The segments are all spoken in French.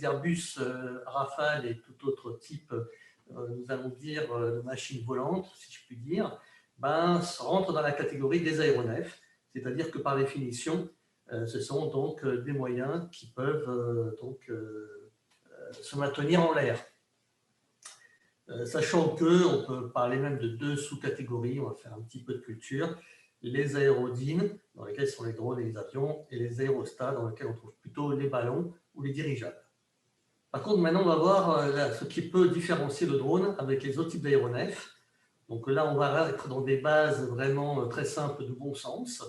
les Airbus Rafale et tout autre type, nous allons dire, de machines volantes, si je puis dire, rentrent dans la catégorie des aéronefs, c'est-à-dire que par définition, ce sont donc des moyens qui peuvent se maintenir en l'air. Sachant qu'on peut parler même de deux sous-catégories, on va faire un petit peu de culture, les aérodynes, dans lesquels sont les drones et les avions, et les aérostats, dans lesquels on trouve plutôt les ballons ou les dirigeables. Par contre, maintenant, on va voir ce qui peut différencier le drone avec les autres types d'aéronefs. Donc là, on va être dans des bases vraiment très simples de bon sens.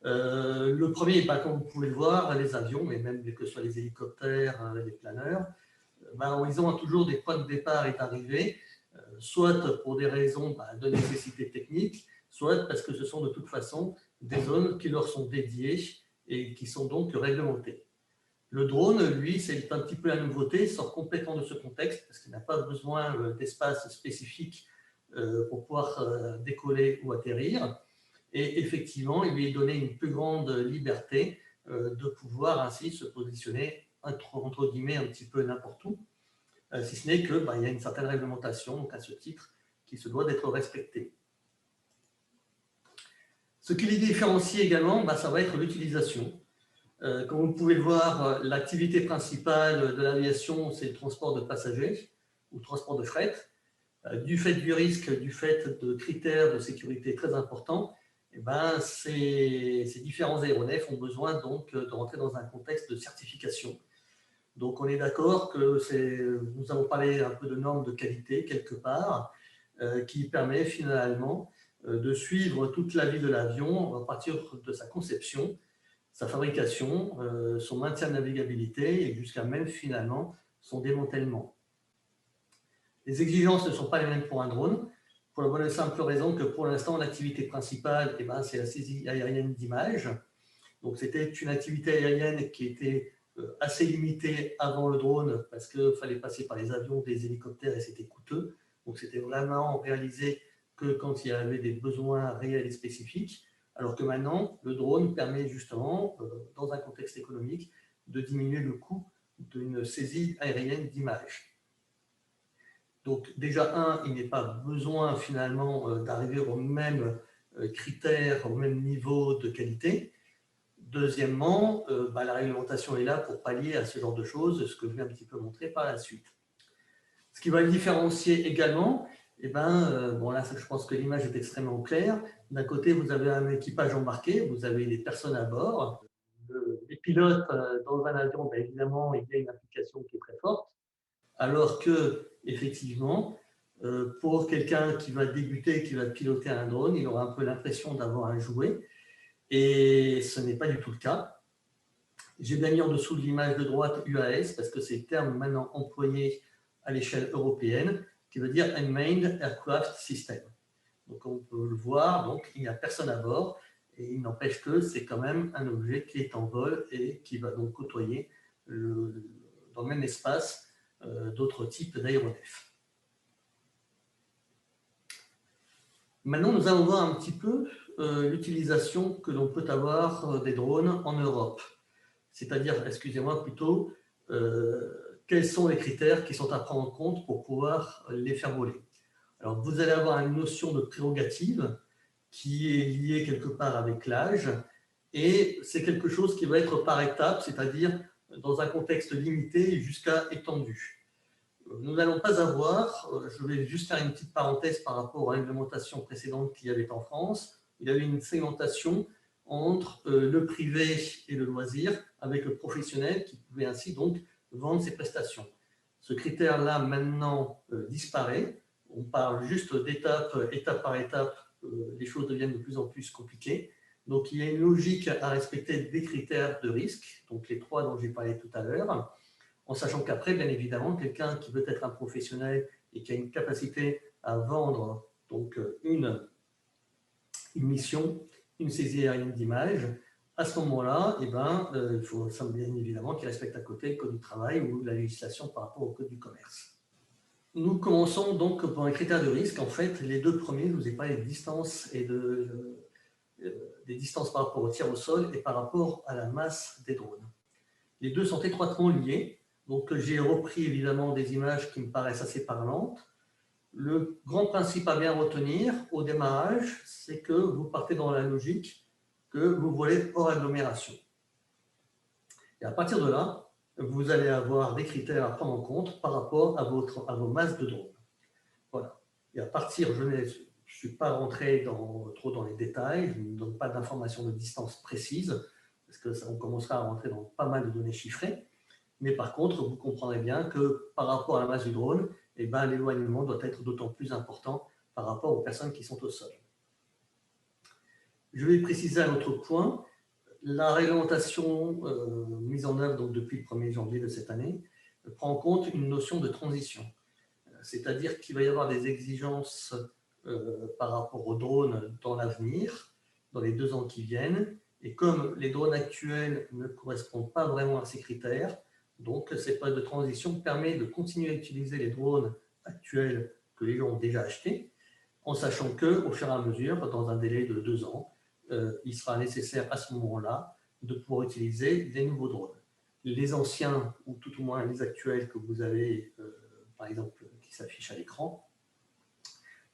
Le premier, comme vous pouvez le voir, les avions, mais même que ce soit les hélicoptères, les planeurs, ils ont toujours des points de départ et d'arrivée, soit pour des raisons de nécessité technique, soit parce que ce sont de toute façon des zones qui leur sont dédiées et qui sont donc réglementées. Le drone, lui, c'est un petit peu la nouveauté, il sort complètement de ce contexte parce qu'il n'a pas besoin d'espace spécifique pour pouvoir décoller ou atterrir. Et effectivement, il lui est donné une plus grande liberté de pouvoir ainsi se positionner entre guillemets un petit peu n'importe où, si ce n'est qu'il y a une certaine réglementation, donc à ce titre, qui se doit d'être respectée. Ce qui les différencie également, ça va être l'utilisation. Comme vous pouvez le voir, l'activité principale de l'aviation, c'est le transport de passagers ou le transport de fret. Du fait du risque, du fait de critères de sécurité très importants, ces différents aéronefs ont besoin donc de rentrer dans un contexte de certification. Donc on est d'accord que nous allons parler un peu de normes de qualité quelque part, qui permet finalement de suivre toute la vie de l'avion à partir de sa conception, sa fabrication, son maintien de navigabilité et jusqu'à même finalement son démantèlement. Les exigences ne sont pas les mêmes pour un drone, pour la bonne et simple raison que pour l'instant, l'activité principale, c'est la saisie aérienne d'images. Donc c'était une activité aérienne qui était assez limitée avant le drone parce qu'il fallait passer par les avions, des hélicoptères et c'était coûteux. Donc c'était vraiment réalisé que quand il y avait des besoins réels et spécifiques. Alors que maintenant, le drone permet justement, dans un contexte économique, de diminuer le coût d'une saisie aérienne d'images. Donc déjà, il n'est pas besoin finalement d'arriver aux mêmes critères, au même niveau de qualité. Deuxièmement, la réglementation est là pour pallier à ce genre de choses, ce que je vais un petit peu montrer par la suite. Ce qui va le différencier également, là, je pense que l'image est extrêmement claire. D'un côté, vous avez un équipage embarqué, vous avez des personnes à bord. Les pilotes, dans un avion, évidemment, il y a une application qui est très forte. Alors que, effectivement, pour quelqu'un qui va débuter, qui va piloter un drone, il aura un peu l'impression d'avoir un jouet. Et ce n'est pas du tout le cas. J'ai bien mis en dessous de l'image de droite UAS, parce que c'est le terme maintenant employé à l'échelle européenne, qui veut dire Unmanned Aircraft System. Donc on peut le voir, donc il n'y a personne à bord, et il n'empêche que c'est quand même un objet qui est en vol et qui va donc côtoyer dans le même espace d'autres types d'aéronefs. Maintenant, nous allons voir un petit peu l'utilisation que l'on peut avoir des drones en Europe. C'est-à-dire, excusez-moi plutôt, quels sont les critères qui sont à prendre en compte pour pouvoir les faire voler. Alors, vous allez avoir une notion de prérogative qui est liée quelque part avec l'âge, et c'est quelque chose qui va être par étapes, c'est-à-dire dans un contexte limité jusqu'à étendu. Nous n'allons pas avoir, je vais juste faire une petite parenthèse par rapport aux réglementations précédentes qu'il y avait en France, il y avait une segmentation entre le privé et le loisir, avec le professionnel qui pouvait ainsi donc vendre ses prestations. Ce critère-là maintenant disparaît, on parle juste d'étape par étape, les choses deviennent de plus en plus compliquées. Donc il y a une logique à respecter des critères de risque, donc les trois dont j'ai parlé tout à l'heure, en sachant qu'après, bien évidemment, quelqu'un qui veut être un professionnel et qui a une capacité à vendre donc, une mission, une saisie aérienne d'image, à ce moment-là, il faut bien évidemment qu'il respecte à côté le code du travail ou la législation par rapport au code du commerce. Nous commençons donc par les critères de risque. En fait, les deux premiers, je vous ai parlé des distances et des distances par rapport au tir au sol et par rapport à la masse des drones. Les deux sont étroitement liés. Donc, j'ai repris évidemment des images qui me paraissent assez parlantes. Le grand principe à bien retenir au démarrage, c'est que vous partez dans la logique que vous volez hors agglomération. Et à partir de là, vous allez avoir des critères à prendre en compte par rapport à vos masses de drones. Voilà. Et à partir, je ne suis pas rentré trop dans les détails, je ne donne pas d'informations de distance précises, parce que on commencera à rentrer dans pas mal de données chiffrées. Mais par contre, vous comprendrez bien que par rapport à la masse du drone, eh ben, l'éloignement doit être d'autant plus important par rapport aux personnes qui sont au sol. Je vais préciser un autre point. La réglementation mise en œuvre donc, depuis le 1er janvier de cette année prend en compte une notion de transition. C'est-à-dire qu'il va y avoir des exigences par rapport aux drones dans l'avenir, dans les 2 ans qui viennent. Et comme les drones actuels ne correspondent pas vraiment à ces critères, donc cette période de transition permet de continuer à utiliser les drones actuels que les gens ont déjà achetés, en sachant qu'au fur et à mesure, dans un délai de 2 ans, il sera nécessaire à ce moment-là de pouvoir utiliser des nouveaux drones. Les anciens, ou tout au moins les actuels que vous avez, par exemple, qui s'affichent à l'écran,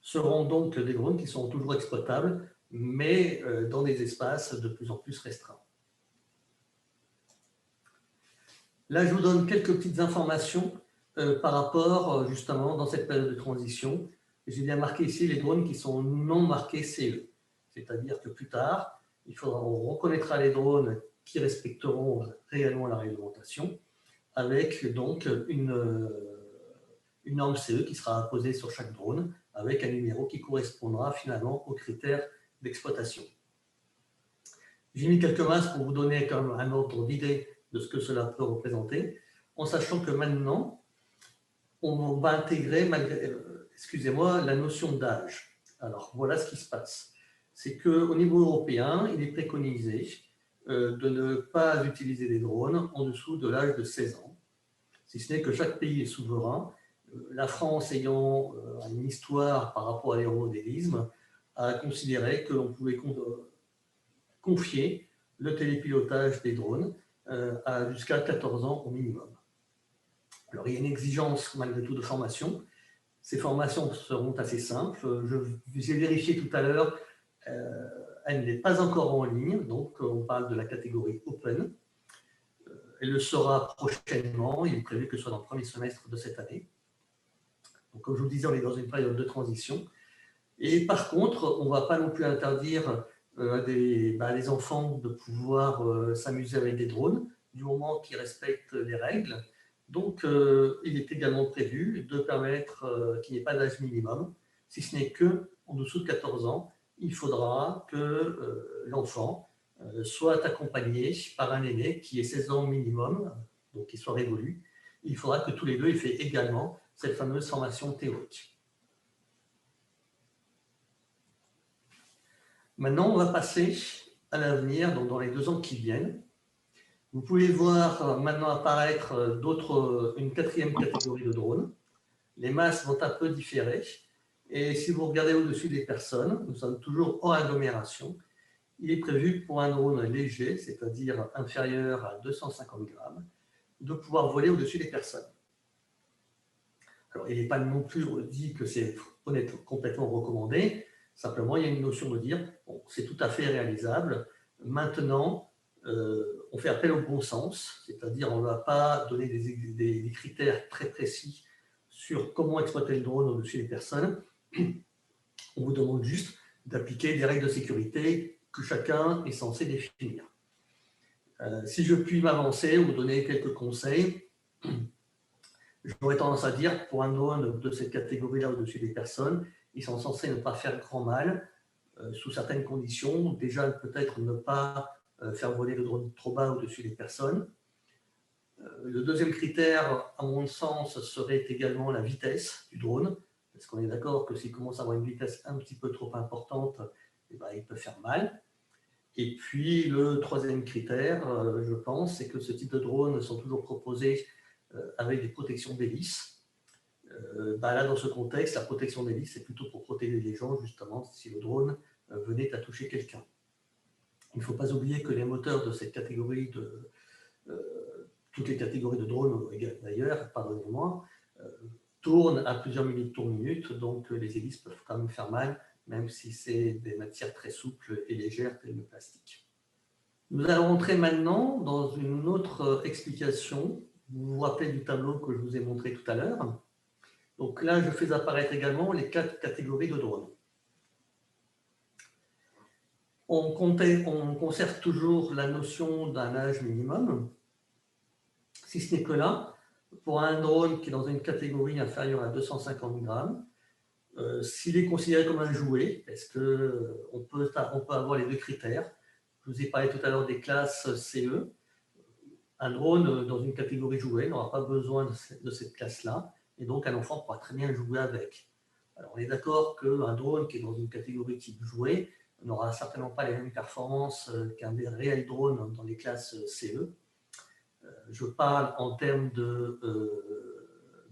seront donc des drones qui seront toujours exploitables, mais dans des espaces de plus en plus restreints. Là, je vous donne quelques petites informations par rapport, justement, dans cette période de transition. J'ai bien marqué ici les drones qui sont non marqués CE. C'est-à-dire que plus tard, on reconnaîtra les drones qui respecteront réellement la réglementation, avec donc une norme CE qui sera apposée sur chaque drone, avec un numéro qui correspondra finalement aux critères d'exploitation. J'ai mis quelques masses pour vous donner quand même un ordre d'idée de ce que cela peut représenter, en sachant que maintenant, on va intégrer, excusez-moi, la notion d'âge. Alors, voilà ce qui se passe. C'est qu'au niveau européen, il est préconisé de ne pas utiliser des drones en dessous de l'âge de 16 ans, si ce n'est que chaque pays est souverain. La France ayant une histoire par rapport à l'aérodélisme, a considéré que l'on pouvait confier le télépilotage des drones à jusqu'à 14 ans au minimum. Alors, il y a une exigence malgré tout de formation. Ces formations seront assez simples. J'ai vérifié tout à l'heure, elle n'est pas encore en ligne, donc on parle de la catégorie Open. Elle le sera prochainement, il est prévu que ce soit dans le premier semestre de cette année. Donc, comme je vous le disais, on est dans une période de transition. Et par contre, on ne va pas non plus interdire à des enfants de pouvoir s'amuser avec des drones, du moment qu'ils respectent les règles. Donc, il est également prévu de permettre qu'il n'y ait pas d'âge minimum, si ce n'est qu'en dessous de 14 ans, il faudra que l'enfant soit accompagné par un aîné qui ait 16 ans minimum, donc qui soit révolu. Il faudra que tous les deux aient fait également cette fameuse formation théorique. Maintenant, on va passer à l'avenir, donc dans les 2 ans qui viennent. Vous pouvez voir maintenant apparaître une 4e catégorie de drones. Les masses vont un peu différer. Et si vous regardez au-dessus des personnes, nous sommes toujours hors agglomération. Il est prévu pour un drone léger, c'est-à-dire inférieur à 250 grammes, de pouvoir voler au-dessus des personnes. Alors, il n'est pas non plus dit que c'est complètement recommandé. Simplement, il y a une notion de dire, bon, c'est tout à fait réalisable. Maintenant, on fait appel au bon sens, c'est-à-dire on ne va pas donner des critères très précis sur comment exploiter le drone au-dessus des personnes. On vous demande juste d'appliquer des règles de sécurité que chacun est censé définir. Si je puis m'avancer ou donner quelques conseils, j'aurais tendance à dire, pour un drone de cette catégorie-là au-dessus des personnes, ils sont censés ne pas faire grand mal, sous certaines conditions. Déjà, peut-être ne pas faire voler le drone trop bas au-dessus des personnes. Le deuxième critère, à mon sens, serait également la vitesse du drone, parce qu'on est d'accord que s'il commence à avoir une vitesse un petit peu trop importante, eh ben, il peut faire mal. Et puis, le troisième critère, je pense, c'est que ce type de drones sont toujours proposés avec des protections d'hélice. Là, dans ce contexte, la protection d'hélice, c'est plutôt pour protéger les gens, justement, si le drone venait à toucher quelqu'un. Il ne faut pas oublier que les moteurs de cette catégorie de toutes les catégories de drones d'ailleurs, pardonnez-moi, tournent à plusieurs milliers de tours minutes, donc les hélices peuvent quand même faire mal, même si c'est des matières très souples et légères telles le plastique. Nous allons entrer maintenant dans une autre explication. Vous vous rappelez du tableau que je vous ai montré tout à l'heure. Donc là, je fais apparaître également les 4 catégories de drones. On conserve toujours la notion d'un âge minimum, si ce n'est que là, pour un drone qui est dans une catégorie inférieure à 250 grammes, s'il est considéré comme un jouet, est-ce qu'on peut avoir les 2 critères. Je vous ai parlé tout à l'heure des classes CE. Un drone dans une catégorie jouet n'aura pas besoin de cette classe-là, et donc un enfant pourra très bien jouer avec. Alors on est d'accord qu'un drone qui est dans une catégorie type jouet n'aura certainement pas les mêmes performances qu'un des réels drones dans les classes CE. Je parle en termes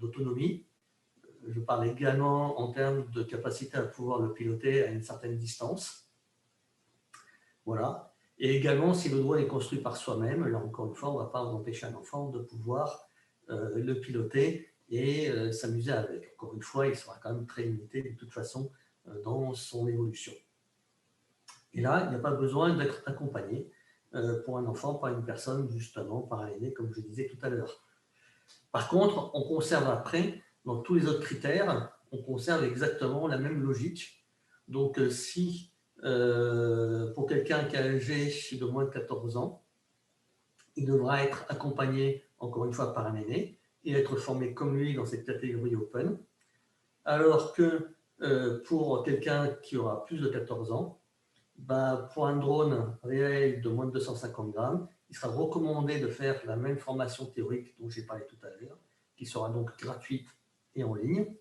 d'autonomie. Je parle également en termes de capacité à pouvoir le piloter à une certaine distance. Voilà. Et également, si le drone est construit par soi-même, là encore une fois, on ne va pas empêcher un enfant de pouvoir le piloter et s'amuser avec. Encore une fois, il sera quand même très limité de toute façon dans son évolution. Et là, il n'y a pas besoin d'être accompagné pour un enfant, par une personne, justement, par un aîné, comme je disais tout à l'heure. Par contre, on conserve après, dans tous les autres critères, on conserve exactement la même logique. Donc, si pour quelqu'un qui est âgé de moins de 14 ans, il devra être accompagné, encore une fois, par un aîné et être formé comme lui dans cette catégorie open. Alors que pour quelqu'un qui aura plus de 14 ans, pour un drone réel de moins de 250 grammes, il sera recommandé de faire la même formation théorique dont j'ai parlé tout à l'heure, qui sera donc gratuite et en ligne,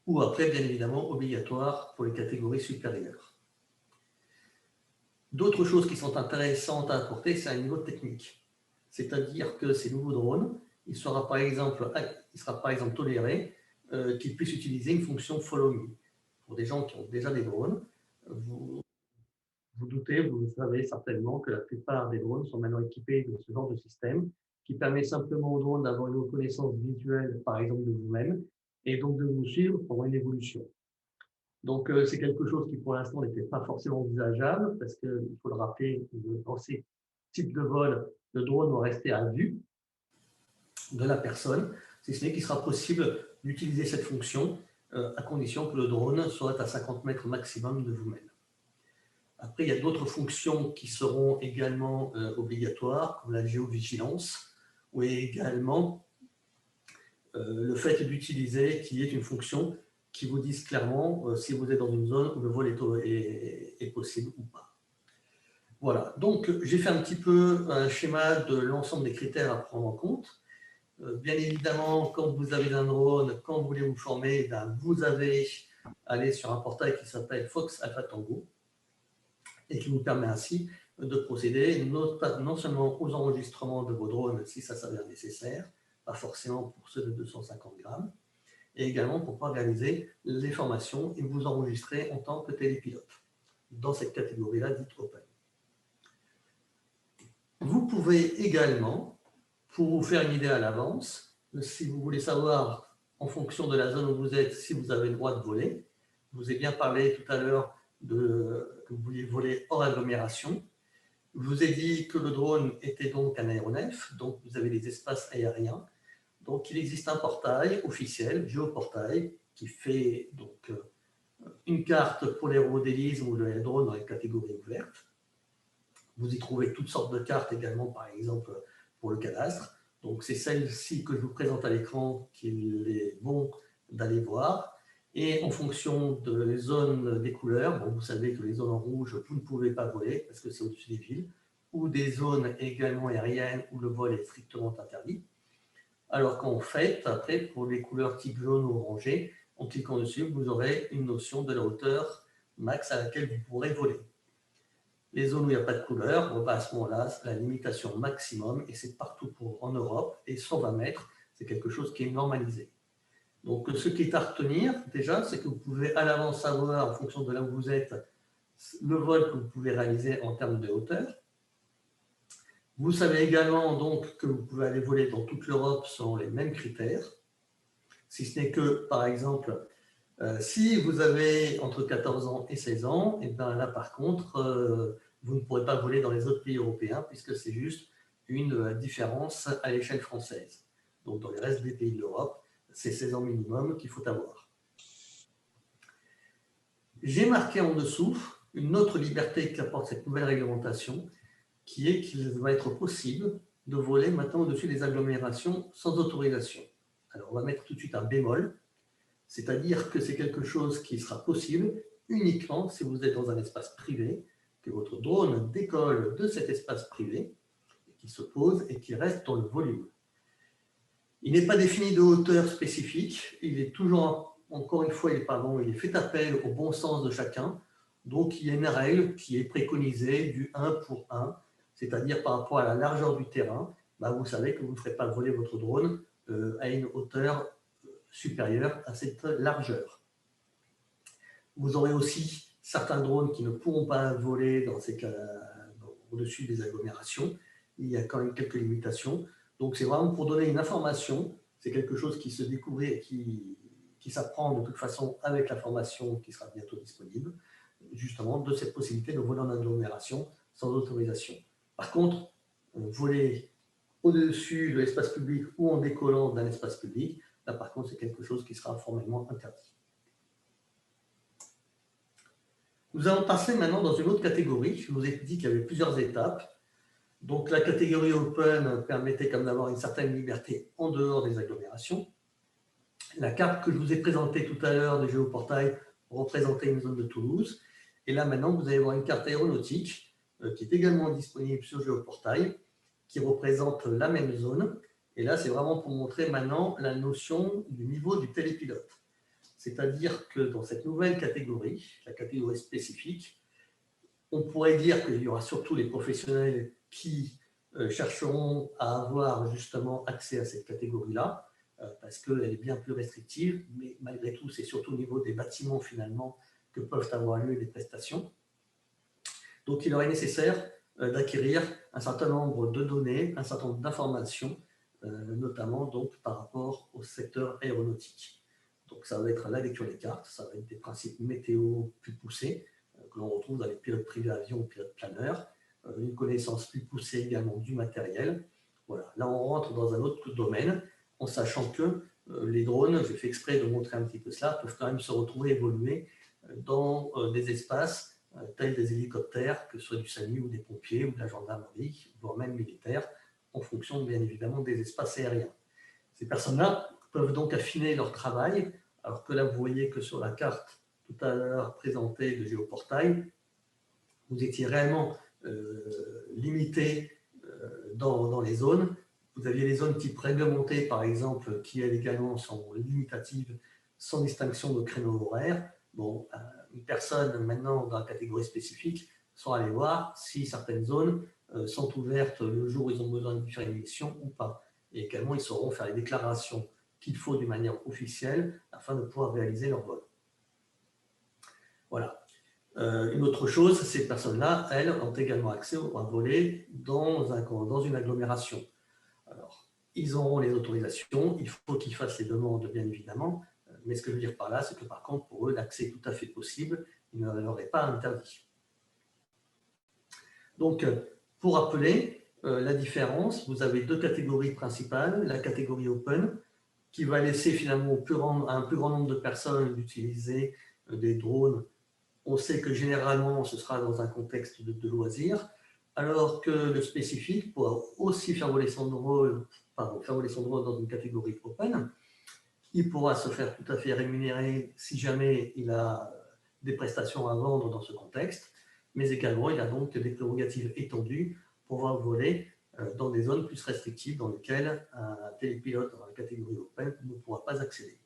ou après, bien évidemment, obligatoire pour les catégories supérieures. D'autres choses qui sont intéressantes à apporter, c'est un niveau technique. C'est-à-dire que ces nouveaux drones, il sera par exemple toléré qu'ils puissent utiliser une fonction follow me. Pour des gens qui ont déjà des drones, vous doutez, vous savez certainement que la plupart des drones sont maintenant équipés de ce genre de système qui permet simplement au drone d'avoir une reconnaissance visuelle, par exemple, de vous-même, et donc de vous suivre pendant une évolution. Donc, c'est quelque chose qui, pour l'instant, n'était pas forcément envisageable, parce qu'il faut le rappeler, dans ces types de vols, le drone doit rester à vue de la personne, si ce n'est qu'il sera possible d'utiliser cette fonction à condition que le drone soit à 50 mètres maximum de vous-même. Après, il y a d'autres fonctions qui seront également obligatoires, comme la géovigilance, ou également le fait d'utiliser qu'il y ait une fonction qui vous dise clairement si vous êtes dans une zone où le vol est possible ou pas. Voilà, donc j'ai fait un petit peu un schéma de l'ensemble des critères à prendre en compte. Bien évidemment, quand vous avez un drone, quand vous voulez vous former, vous avez aller sur un portail qui s'appelle Fox Alpha Tango, et qui vous permet ainsi de procéder non seulement aux enregistrements de vos drones si ça s'avère nécessaire, pas forcément pour ceux de 250 grammes, et également pour pouvoir réaliser les formations et vous enregistrer en tant que télépilote dans cette catégorie-là dite open. Vous pouvez également, pour vous faire une idée à l'avance, si vous voulez savoir en fonction de la zone où vous êtes, si vous avez le droit de voler, je vous ai bien parlé tout à l'heure que vous vouliez voler hors agglomération. Je vous ai dit que le drone était donc un aéronef, donc vous avez des espaces aériens. Donc il existe un portail officiel, Géoportail, qui fait donc une carte pour l'aérodélisme ou le drone dans les catégories ouvertes. Vous y trouvez toutes sortes de cartes également, par exemple pour le cadastre. Donc c'est celle-ci que je vous présente à l'écran qu'il est bon d'aller voir. Et en fonction des zones des couleurs, bon, vous savez que les zones en rouge, vous ne pouvez pas voler parce que c'est au-dessus des villes, ou des zones également aériennes où le vol est strictement interdit. Alors qu'en fait, après, pour les couleurs type jaune ou orangé, en cliquant dessus, vous aurez une notion de la hauteur max à laquelle vous pourrez voler. Les zones où il n'y a pas de couleur, à ce moment-là, c'est la limitation maximum, et c'est partout en Europe, et 120 mètres, c'est quelque chose qui est normalisé. Donc, ce qui est à retenir, déjà, c'est que vous pouvez à l'avance savoir, en fonction de là où vous êtes, le vol que vous pouvez réaliser en termes de hauteur. Vous savez également donc que vous pouvez aller voler dans toute l'Europe selon les mêmes critères, si ce n'est que, par exemple, si vous avez entre 14 ans et 16 ans, et bien là par contre, vous ne pourrez pas voler dans les autres pays européens puisque c'est juste une différence à l'échelle française. Donc dans les restes des pays de l'Europe, c'est 16 ans minimum qu'il faut avoir. J'ai marqué en dessous une autre liberté qu'apporte cette nouvelle réglementation, qui est qu'il va être possible de voler maintenant au-dessus des agglomérations sans autorisation. Alors on va mettre tout de suite un bémol, c'est-à-dire que c'est quelque chose qui sera possible uniquement si vous êtes dans un espace privé, que votre drone décolle de cet espace privé, qui se pose et qui reste dans le volume. Il n'est pas défini de hauteur spécifique, il est toujours, encore une fois, il est fait appel au bon sens de chacun, donc il y a une règle qui est préconisée du 1 pour 1, c'est-à-dire par rapport à la largeur du terrain, vous savez que vous ne ferez pas voler votre drone à une hauteur supérieure à cette largeur. Vous aurez aussi certains drones qui ne pourront pas voler dans ces cas au-dessus des agglomérations. Il y a quand même quelques limitations. Donc, c'est vraiment pour donner une information. C'est quelque chose qui se découvre et qui s'apprend de toute façon avec la formation qui sera bientôt disponible, justement, de cette possibilité de voler en agglomération sans autorisation. Par contre, voler au-dessus de l'espace public ou en décollant d'un espace public, là, par contre, c'est quelque chose qui sera formellement interdit. Nous allons passer maintenant dans une autre catégorie. Je vous ai dit qu'il y avait plusieurs étapes. Donc, la catégorie Open permettait comme d'avoir une certaine liberté en dehors des agglomérations. La carte que je vous ai présentée tout à l'heure de Géoportail représentait une zone de Toulouse. Et là, maintenant, vous allez voir une carte aéronautique qui est également disponible sur Géoportail, qui représente la même zone. Et là, c'est vraiment pour montrer maintenant la notion du niveau du télépilote. C'est-à-dire que dans cette nouvelle catégorie, la catégorie spécifique, on pourrait dire qu'il y aura surtout les professionnels qui chercheront à avoir justement accès à cette catégorie-là, parce qu'elle est bien plus restrictive, mais malgré tout, c'est surtout au niveau des bâtiments finalement que peuvent avoir lieu des prestations. Donc, il aurait nécessaire d'acquérir un certain nombre de données, un certain nombre d'informations, notamment donc par rapport au secteur aéronautique. Donc, ça va être la lecture des cartes, ça va être des principes météo plus poussés, que l'on retrouve dans les pilotes privés avions ou pilotes planeurs, une connaissance plus poussée également du matériel. Voilà. Là, on rentre dans un autre domaine, en sachant que les drones, j'ai fait exprès de montrer un petit peu cela, peuvent quand même se retrouver évoluer dans des espaces tels des hélicoptères, que ce soit du SAMU ou des pompiers ou de la gendarmerie, voire même militaires, en fonction bien évidemment des espaces aériens. Ces personnes-là peuvent donc affiner leur travail, alors que là, vous voyez que sur la carte tout à l'heure présentée de Géoportail, vous étiez réellement limité dans les zones. Vous aviez les zones type réglementées, par exemple, qui, elles également, sont limitatives, sans distinction de créneaux horaires. Bon, une personne, maintenant, dans la catégorie spécifique, saura aller voir si certaines zones sont ouvertes le jour où ils ont besoin de faire une mission ou pas. Et également, ils sauront faire les déclarations qu'il faut d'une manière officielle afin de pouvoir réaliser leur vol. Voilà. Une autre chose, ces personnes-là, elles, ont également accès à voler dans une agglomération. Alors, ils auront les autorisations, il faut qu'ils fassent les demandes, bien évidemment, mais ce que je veux dire par là, c'est que par contre, pour eux, l'accès est tout à fait possible, il ne leur est pas interdit. Donc, pour rappeler la différence, vous avez deux catégories principales, la catégorie Open, qui va laisser finalement à un plus grand nombre de personnes d'utiliser des drones. On sait que généralement, ce sera dans un contexte de loisirs, alors que le spécifique pourra aussi faire voler son drone dans une catégorie Open. Il pourra se faire tout à fait rémunérer si jamais il a des prestations à vendre dans ce contexte, mais également, il a donc des prérogatives étendues pour pouvoir voler dans des zones plus restrictives dans lesquelles un télépilote dans la catégorie Open ne pourra pas accéder.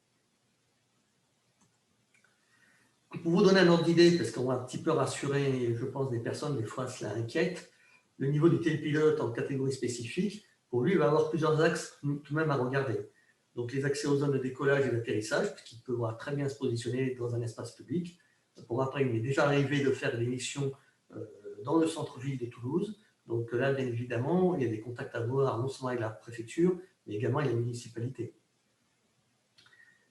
Pour vous donner un ordre d'idée, parce qu'on va un petit peu rassurer, je pense, des personnes, des fois cela inquiète, le niveau du télépilote en catégorie spécifique, pour lui, il va avoir plusieurs axes tout de même à regarder. Donc les accès aux zones de décollage et d'atterrissage, puisqu'il peut très bien se positionner dans un espace public. Pour après, il est déjà arrivé de faire des missions dans le centre-ville de Toulouse, Donc là, bien évidemment, il y a des contacts à avoir non seulement avec la préfecture, mais également avec la municipalité.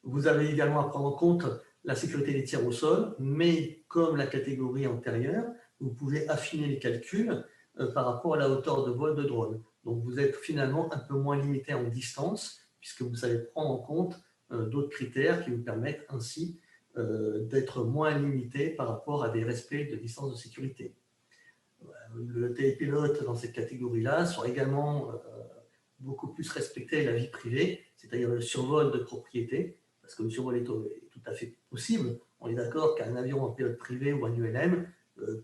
Vous avez également à prendre en compte la sécurité des tirs au sol, mais comme la catégorie antérieure, vous pouvez affiner les calculs par rapport à la hauteur de vol de drone. Donc vous êtes finalement un peu moins limité en distance, puisque vous savez prendre en compte d'autres critères qui vous permettent ainsi d'être moins limité par rapport à des respects de distance de sécurité. Le télépilote dans cette catégorie-là sera également beaucoup plus respecté la vie privée, c'est-à-dire le survol de propriété, parce que le survol est tout à fait possible. On est d'accord qu'un avion en pilote privé ou un ULM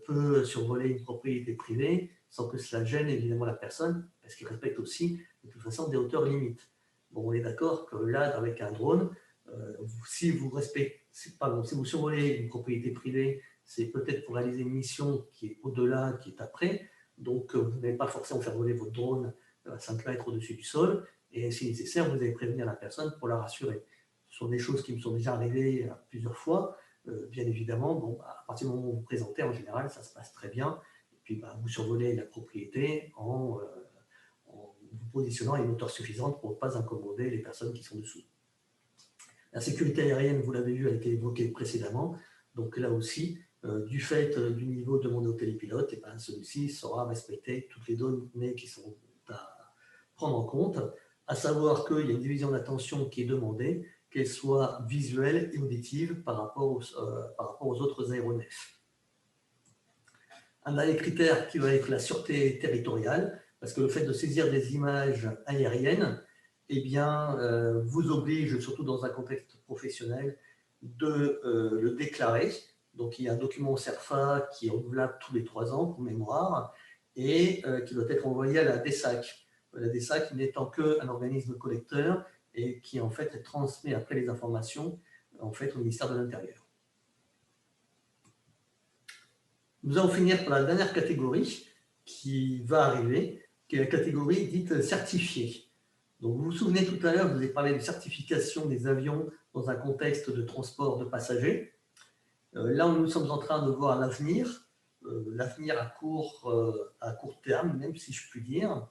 peut survoler une propriété privée sans que cela gêne évidemment la personne, parce qu'il respecte aussi de toute façon des hauteurs limites. Bon, on est d'accord que là, avec un drone, si vous survolez une propriété privée, c'est peut-être pour réaliser une mission qui est au-delà, qui est après. Donc, vous n'allez pas forcément faire voler votre drone à 5 mètres au-dessus du sol. Et si nécessaire, vous allez prévenir la personne pour la rassurer. Ce sont des choses qui me sont déjà arrivées plusieurs fois. Bien évidemment, bon, à partir du moment où vous vous présentez, en général, ça se passe très bien. Et puis, vous survolez la propriété en vous positionnant à une hauteur suffisante pour ne pas incommoder les personnes qui sont dessous. La sécurité aérienne, vous l'avez vu, a été évoquée précédemment. Donc là aussi, du fait du niveau demandé au télépilote, et celui-ci saura respecter toutes les données qui sont à prendre en compte, à savoir qu'il y a une division d'attention qui est demandée, qu'elle soit visuelle et auditive par rapport aux autres aéronefs. Un dernier critère qui va être la sûreté territoriale, parce que le fait de saisir des images aériennes, eh bien, vous oblige, surtout dans un contexte professionnel, de le déclarer. Donc, il y a un document CERFA qui est renouvelable tous les 3 ans, pour mémoire, et qui doit être envoyé à la DSAC. La DSAC n'étant qu'un organisme collecteur et qui, en fait, transmet après les informations en fait, au ministère de l'Intérieur. Nous allons finir par la dernière catégorie qui va arriver, qui est la catégorie dite certifiée. Donc, vous vous souvenez tout à l'heure, je vous ai parlé de certification des avions dans un contexte de transport de passagers. Là, nous sommes en train de voir l'avenir à court terme, même si je puis dire.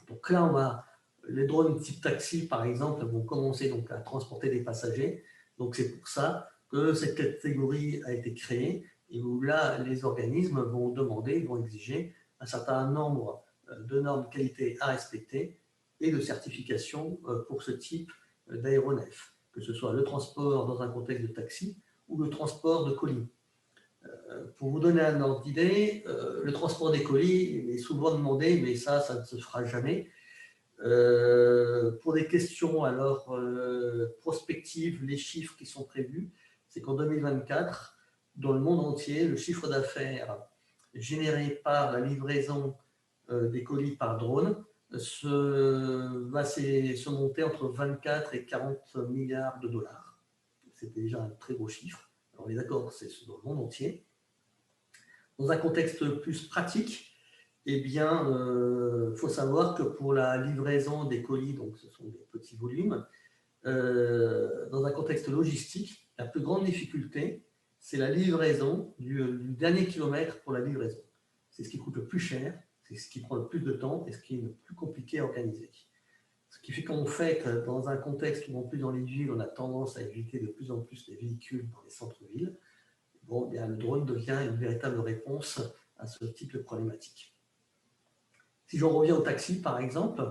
Donc là, les drones type taxi, par exemple, vont commencer donc à transporter des passagers. Donc c'est pour ça que cette catégorie a été créée et où là, les organismes vont exiger un certain nombre de normes qualité à respecter et de certification pour ce type d'aéronef, que ce soit le transport dans un contexte de taxi ou le transport de colis. Pour vous donner un ordre d'idée, le transport des colis est souvent demandé, mais ça ne se fera jamais. Pour des questions alors prospectives, les chiffres qui sont prévus, c'est qu'en 2024, dans le monde entier, le chiffre d'affaires généré par la livraison des colis par drone va se monter entre 24 et 40 milliards de dollars. C'est déjà un très gros chiffre. Alors, on est d'accord, c'est dans le monde entier. Dans un contexte plus pratique, eh bien, faut savoir que pour la livraison des colis, donc ce sont des petits volumes, dans un contexte logistique, la plus grande difficulté, c'est la livraison du dernier kilomètre pour la livraison. C'est ce qui coûte le plus cher, c'est ce qui prend le plus de temps et ce qui est le plus compliqué à organiser. Ce qui fait qu'en fait, dans un contexte où en plus dans les villes, on a tendance à éviter de plus en plus les véhicules dans les centres-villes, bon, bien, le drone devient une véritable réponse à ce type de problématique. Si j'en reviens au taxi, par exemple,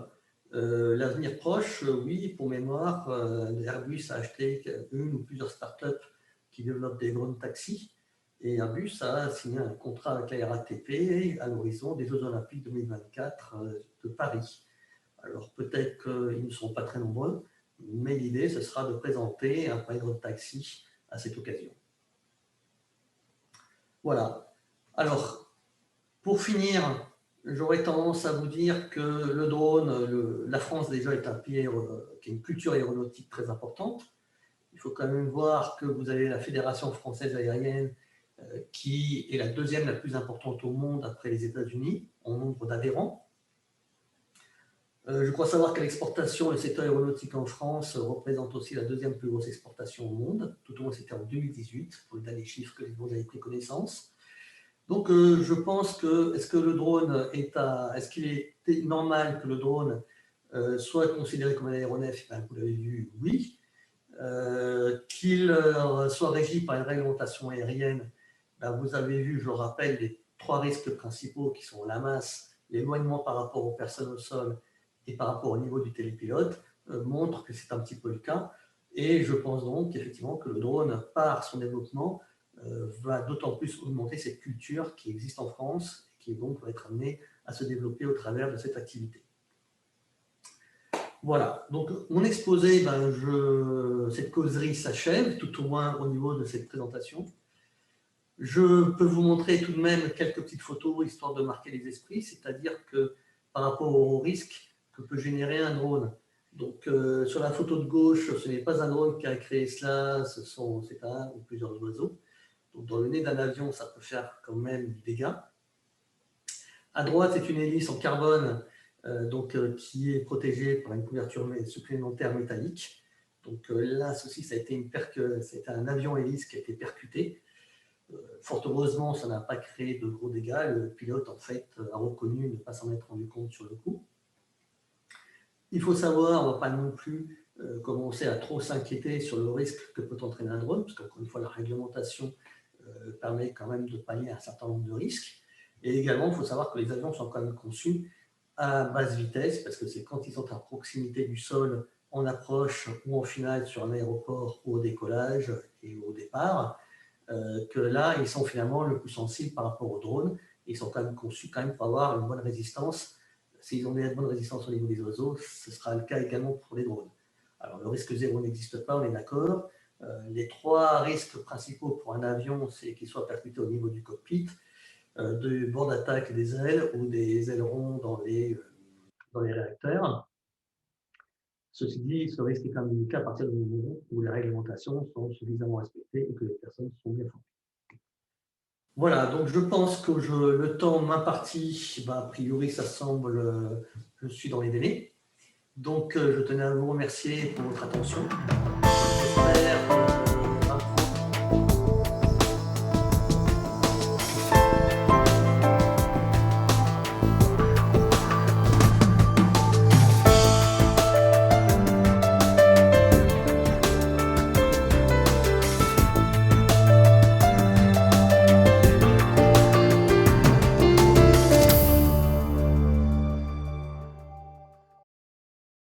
l'avenir proche, oui, pour mémoire, Airbus a acheté une ou plusieurs startups qui développent des drones taxis. Et Airbus a signé un contrat avec la RATP à l'horizon des Jeux Olympiques 2024 de Paris. Alors peut-être qu'ils ne seront pas très nombreux, mais l'idée, ce sera de présenter un drone taxi à cette occasion. Voilà. Alors, pour finir, j'aurais tendance à vous dire que le drone, la France déjà est un pays qui a une culture aéronautique très importante. Il faut quand même voir que vous avez la Fédération française aérienne qui est la deuxième la plus importante au monde après les États-Unis en nombre d'adhérents. Je crois savoir qu'à l'exportation, le secteur aéronautique en France représente aussi la deuxième plus grosse exportation au monde. Tout au moins, c'était en 2018, pour le dernier chiffre que vous avez pris connaissance. Donc, je pense que, est-ce que le drone est-ce qu'il est normal que le drone soit considéré comme un aéronef? Ben, vous l'avez vu, oui. Qu'il soit régi par une réglementation aérienne, ben, vous avez vu, je le rappelle, les 3 risques principaux qui sont la masse, l'éloignement par rapport aux personnes au sol et par rapport au niveau du télépilote, montrent que c'est un petit peu le cas. Et je pense donc effectivement que le drone, par son développement, va d'autant plus augmenter cette culture qui existe en France et qui donc va être amenée à se développer au travers de cette activité. Voilà, donc mon exposé, cette causerie s'achève, tout au moins au niveau de cette présentation. Je peux vous montrer tout de même quelques petites photos, histoire de marquer les esprits, c'est-à-dire que par rapport au risque que peut générer un drone. Donc sur la photo de gauche, ce n'est pas un drone qui a créé cela, c'est un ou plusieurs oiseaux. Donc dans le nez d'un avion, ça peut faire quand même du dégât. À droite, c'est une hélice en carbone qui est protégée par une couverture supplémentaire métallique. Donc là, ceci, ça a été un avion hélice qui a été percuté. Fort heureusement, ça n'a pas créé de gros dégâts. Le pilote, en fait, a reconnu ne pas s'en être rendu compte sur le coup. Il faut savoir, on ne va pas non plus commencer à trop s'inquiéter sur le risque que peut entraîner un drone, parce qu'encore une fois, la réglementation permet quand même de pallier un certain nombre de risques. Et également, il faut savoir que les avions sont quand même conçus à basse vitesse, parce que c'est quand ils sont à proximité du sol, en approche ou en finale sur un aéroport ou au décollage et au départ, que là, ils sont finalement le plus sensibles par rapport aux drones. Ils sont quand même conçus pour avoir une bonne résistance. S'ils ont une bonne résistance au niveau des oiseaux, ce sera le cas également pour les drones. Alors, le risque zéro n'existe pas, on est d'accord. Les 3 risques principaux pour un avion, c'est qu'il soit percuté au niveau du cockpit, du bord d'attaque des ailes ou des ailerons dans les réacteurs. Ceci dit, ce risque est quand même limité à partir du moment où les réglementations sont suffisamment respectées et que les personnes sont bien formées. Voilà, donc je pense que le temps m'imparti, a priori, ça semble, je suis dans les délais. Donc, je tenais à vous remercier pour votre attention. J'espère